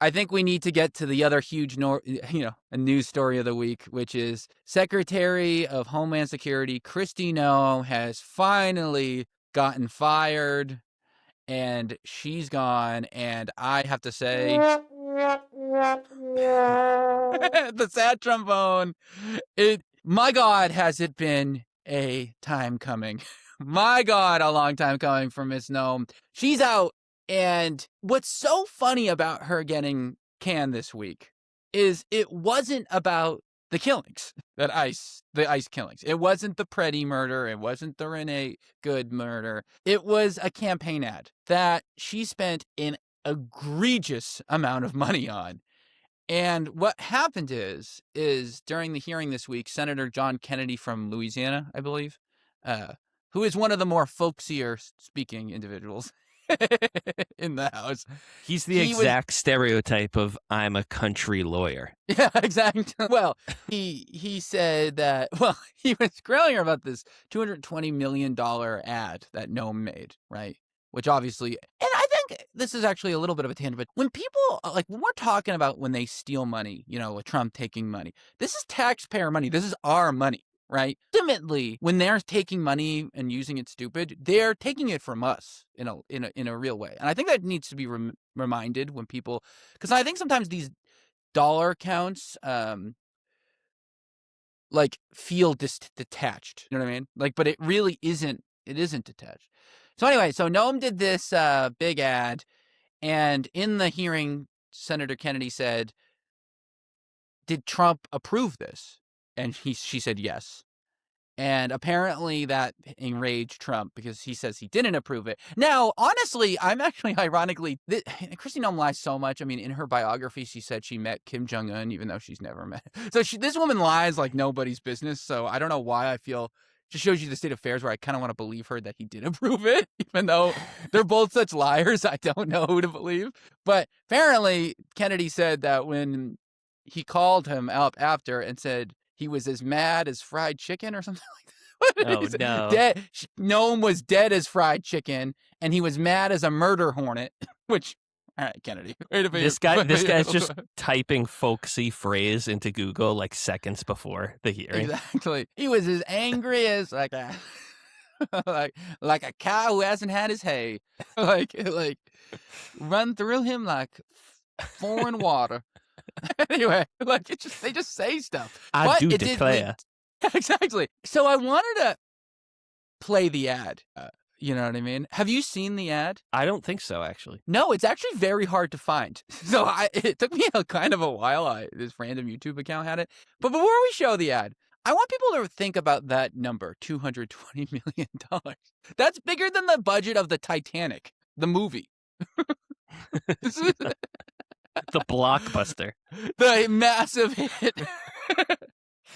I think we need to get to the other huge, a news story of the week, which is Secretary of Homeland Security Kristi Noem has finally gotten fired, and she's gone. And I have to say, the sad trombone. My God, has it been a time coming? My God, a long time coming for Miss Noem. She's out. And what's so funny about her getting canned this week is it wasn't about the killings, the ICE killings. It wasn't the Preddy murder. It wasn't the Renee Good murder. It was a campaign ad that she spent an egregious amount of money on. And what happened is during the hearing this week, Senator John Kennedy from Louisiana, I believe, who is one of the more folksier speaking individuals in the House. He's the exact stereotype of I'm a country lawyer. Yeah, exactly. Well, he said that, he was grilling her about this $220 million ad that Noem made, right? Which obviously, and I think this is actually a little bit of a tangent, but when people, when we're talking about when they steal money, with Trump taking money, this is taxpayer money. This is our money, right? Ultimately, when they're taking money and using it stupid, they're taking it from us in a real way. And I think that needs to be reminded when people, because I think sometimes these dollar counts, feel detached. You know what I mean? But it really isn't. It isn't detached. So anyway, Noem did this big ad, and in the hearing, Senator Kennedy said, "Did Trump approve this?" And she said yes. And apparently that enraged Trump because he says he didn't approve it. Now, honestly, I'm actually ironically, Kristi Noem lies so much. I mean, in her biography, she said she met Kim Jong-un, even though she's never met. So this woman lies like nobody's business. So I don't know why I feel, just shows you the state of affairs where I kind of want to believe her that he did approve it, even though they're both such liars. I don't know who to believe. But apparently Kennedy said that when he called him up after and said, he was as mad as fried chicken or something like that. Oh, no. Dead. Noem was dead as fried chicken, and he was mad as a murder hornet, which, all right, Kennedy. This guy's just typing folksy phrase into Google seconds before the hearing. Exactly. He was as angry as like a cow who hasn't had his hay. Like run through him like foreign water. Anyway, they just say stuff. I do declare. Exactly. So I wanted to play the ad. You know what I mean? Have you seen the ad? I don't think so, actually. No, it's actually very hard to find. So it took me kind of a while. This random YouTube account had it. But before we show the ad, I want people to think about that number, $220 million. That's bigger than the budget of the Titanic, the movie. The blockbuster. The massive hit.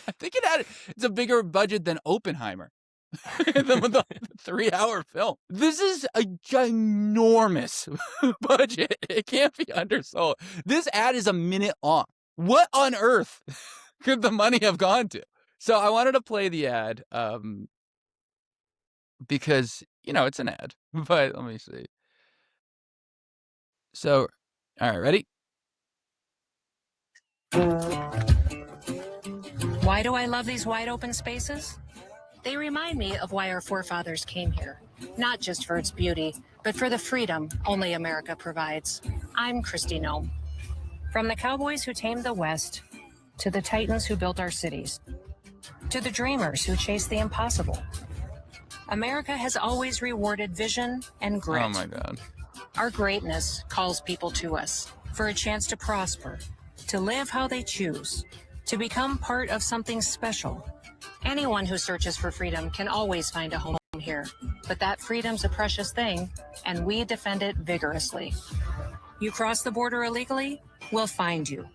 I think it's a bigger budget than Oppenheimer. the 3-hour film. This is a ginormous budget. It can't be undersold. This ad is a minute long. What on earth could the money have gone to? So I wanted to play the ad because, it's an ad. But let me see. So, all right, ready? Why do I love these wide open spaces? They remind me of why our forefathers came here, not just for its beauty, but for the freedom only America provides. I'm Kristi Noem. From the cowboys who tamed the West, to the titans who built our cities, to the dreamers who chased the impossible, America has always rewarded vision and grit. Oh my God. Our greatness calls people to us for a chance to prosper, to live how they choose, to become part of something special. Anyone who searches for freedom can always find a home here, but that freedom's a precious thing, and we defend it vigorously. You cross the border illegally, we'll find you.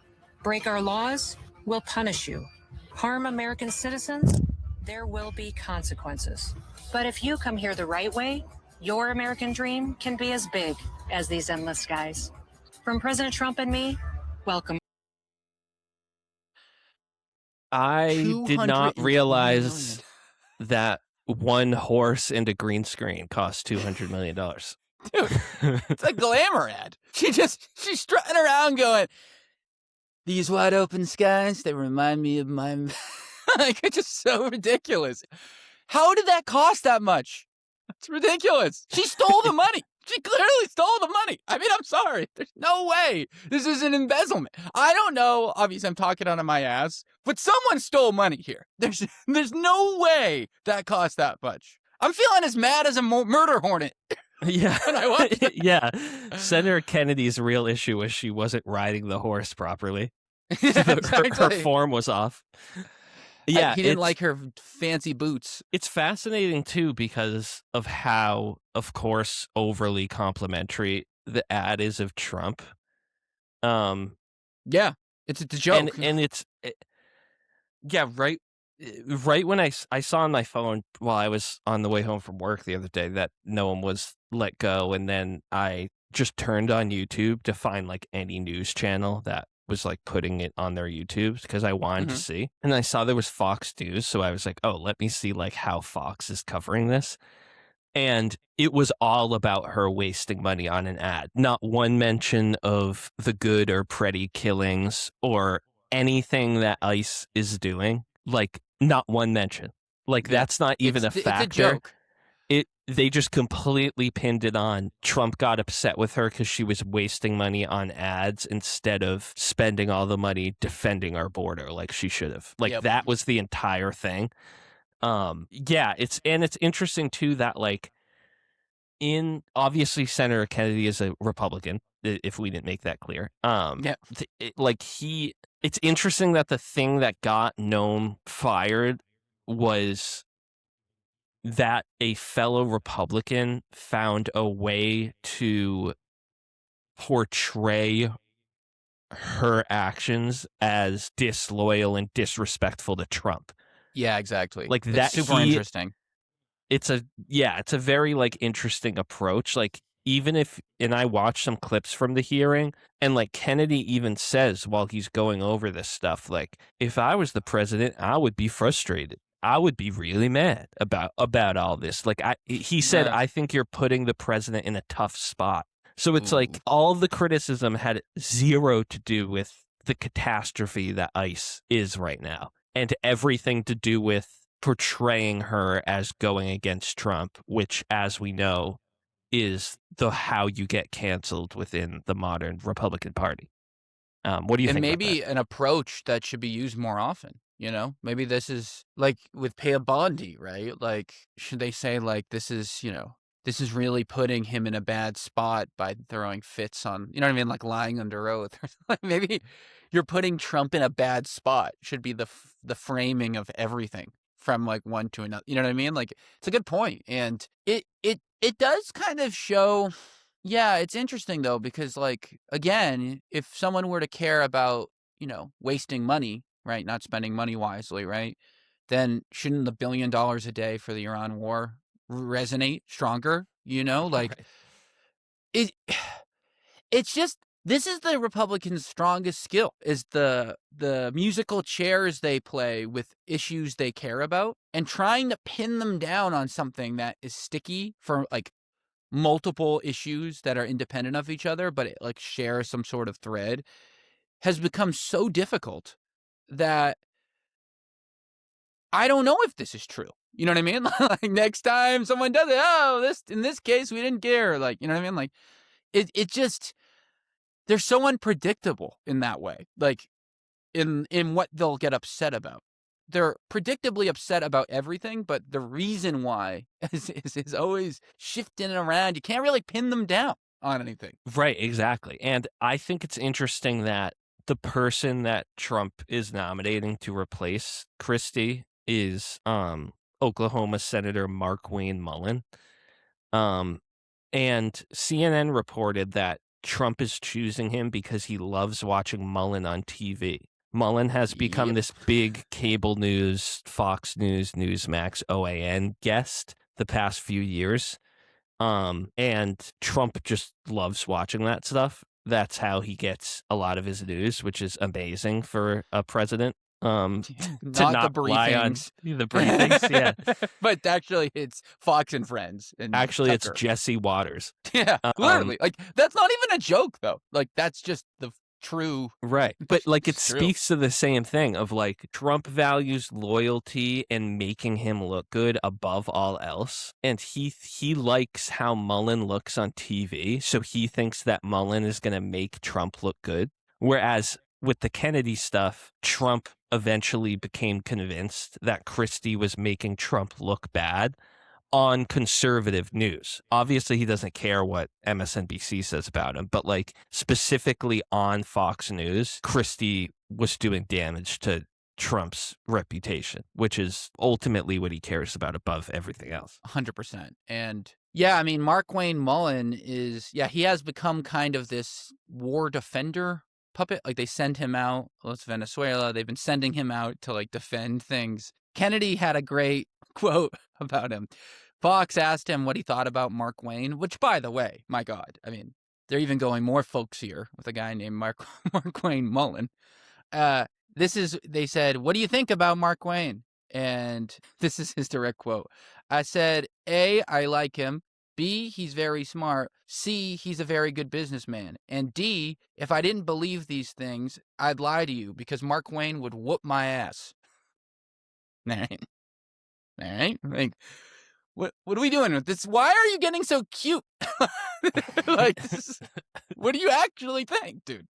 Break our laws, we'll punish you. Harm American citizens, there will be consequences. But if you come here the right way, your American dream can be as big as these endless skies. From President Trump and me, welcome. I did not realize that one horse and a green screen cost $200 million. Dude, it's a glamour ad. She's strutting around going, these wide open skies, they remind me of my... Like, it's just so ridiculous. How did that cost that much? It's ridiculous. She stole the money. She clearly stole the money. I mean, I'm sorry. There's no way this is an embezzlement. I don't know. Obviously, I'm talking out of my ass, but someone stole money here. There's no way that cost that much. I'm feeling as mad as a murder hornet. Yeah. When I watched that. Yeah. Senator Kennedy's real issue was she wasn't riding the horse properly. Yeah, Her exactly. form was off. Yeah, he didn't like her fancy boots. It's fascinating, too, because of how, of course, overly complimentary the ad is of Trump. Yeah, it's a joke. And yeah, right when I saw on my phone while I was on the way home from work the other day that Noem was let go, and then I just turned on YouTube to find like any news channel that was like putting it on their YouTube because I wanted to see. And I saw there was Fox News, so I was like, oh, let me see like how Fox is covering this. And it was all about her wasting money on an ad. Not one mention of the good or pretty killings or anything that ICE is doing. Like, not one mention. Like, that's not even a factor. It's a joke. They just completely pinned it on. Trump got upset with her because she was wasting money on ads instead of spending all the money defending our border like she should have. Like, that was the entire thing. Yeah, it's interesting too that like obviously Senator Kennedy is a Republican, if we didn't make that clear. It's interesting that the thing that got Noem fired was that a fellow Republican found a way to portray her actions as disloyal and disrespectful to Trump. Yeah, exactly. Like it's that super interesting. It's a very like interesting approach. Like even if, and I watched some clips from the hearing, and like Kennedy even says while he's going over this stuff, like, if I was the president, I would be frustrated. I would be really mad about all this. Like he said, I think you're putting the president in a tough spot. So it's like all of the criticism had zero to do with the catastrophe that ICE is right now, and everything to do with portraying her as going against Trump, which, as we know, is how you get canceled within the modern Republican Party. What do you think? And maybe an approach that should be used more often. You know, maybe this is like with Pia Bondi, right? Like, should they say like this is really putting him in a bad spot by throwing fits on, you know what I mean? Like lying under oath. Maybe you're putting Trump in a bad spot should be the framing of everything from like one to another. You know what I mean? Like, it's a good point. And it does kind of show, yeah, it's interesting though, because like, again, if someone were to care about, wasting money, right? Not spending money wisely, right? Then shouldn't the $1 billion a day for the Iran war resonate stronger? Like it's just, this is the Republicans' strongest skill, is the musical chairs they play with issues they care about, and trying to pin them down on something that is sticky for like multiple issues that are independent of each other, but it like shares some sort of thread, has become so difficult that I don't know if this is true. You know what I mean? Like next time someone does it, in this case we didn't care. Like, you know what I mean? Like it just, they're so unpredictable in that way. Like in what they'll get upset about. They're predictably upset about everything, but the reason why is always shifting around. You can't really pin them down on anything. Right, exactly. And I think it's interesting that the person that Trump is nominating to replace Kristi is Oklahoma Senator Mark Wayne Mullen. And CNN reported that Trump is choosing him because he loves watching Mullen on TV. Mullen has become this big cable news, Fox News, Newsmax, OAN guest the past few years. And Trump just loves watching that stuff. That's how he gets a lot of his news, which is amazing for a president. Not to not the lie on briefings. the briefings. Yeah. But actually, it's Fox and Friends. And Actually, it's Tucker. Jesse Waters. Yeah, literally. Like, that's not even a joke, though. Like, that's just the true. Right. But like it It's true. speaks to the same thing of like Trump values loyalty and making him look good above all else. And he likes how Mullen looks on TV. So he thinks that Mullen is going to make Trump look good. Whereas with the Kennedy stuff, Trump eventually became convinced that Kristi was making Trump look bad on conservative news. Obviously, he doesn't care what MSNBC says about him, but like specifically on Fox News, Kristi was doing damage to Trump's reputation, which is ultimately what he cares about above everything else. 100%. And yeah, I mean, Markwayne Mullen he has become kind of this war defender puppet. Like, they send him out. Well, it's Venezuela. They've been sending him out to like defend things. Kennedy had a great quote about him. Fox asked him what he thought about Markwayne, which, by the way, my God, I mean, they're even going more folksier with a guy named Markwayne Mullen. They said, what do you think about Markwayne? And this is his direct quote. I said, A, I like him. B, he's very smart. C, he's a very good businessman. And D, if I didn't believe these things, I'd lie to you because Markwayne would whoop my ass. All right. Like, what are we doing with this? Why are you getting so cute? Like, what do you actually think, dude?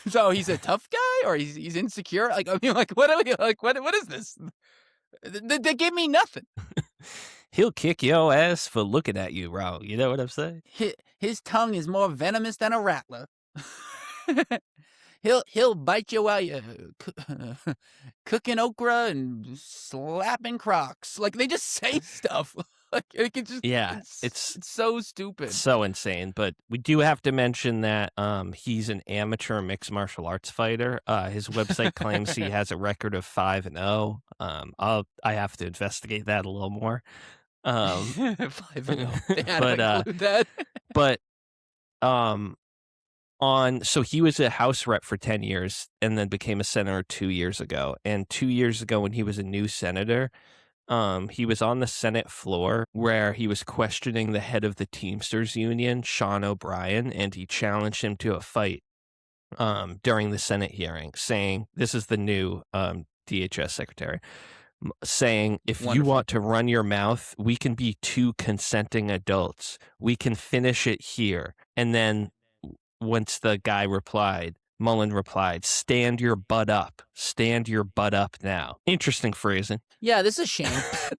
So he's a tough guy, or he's insecure? Like, I mean, like, what are we like? What is this? They give me nothing. He'll kick your ass for looking at you wrong. You know what I'm saying? His tongue is more venomous than a rattler. He'll bite you while you're cooking okra and slapping Crocs. Like, they just say stuff. Like, it can just it's so stupid. So insane. But we do have to mention that he's an amateur mixed martial arts fighter. His website claims he has a record of 5-0. I have to investigate that a little more. 5-0. They had to include that. But so he was a House rep for 10 years and then became a senator 2 years ago. And 2 years ago, when he was a new senator, he was on the Senate floor where he was questioning the head of the Teamsters Union, Sean O'Brien, and he challenged him to a fight during the Senate hearing, saying, this is the new DHS Secretary, saying, if you want to run your mouth, we can be two consenting adults. We can finish it here. And then once the guy Mullen replied, stand your butt up. Stand your butt up now. Interesting phrasing. Yeah, this is a shame.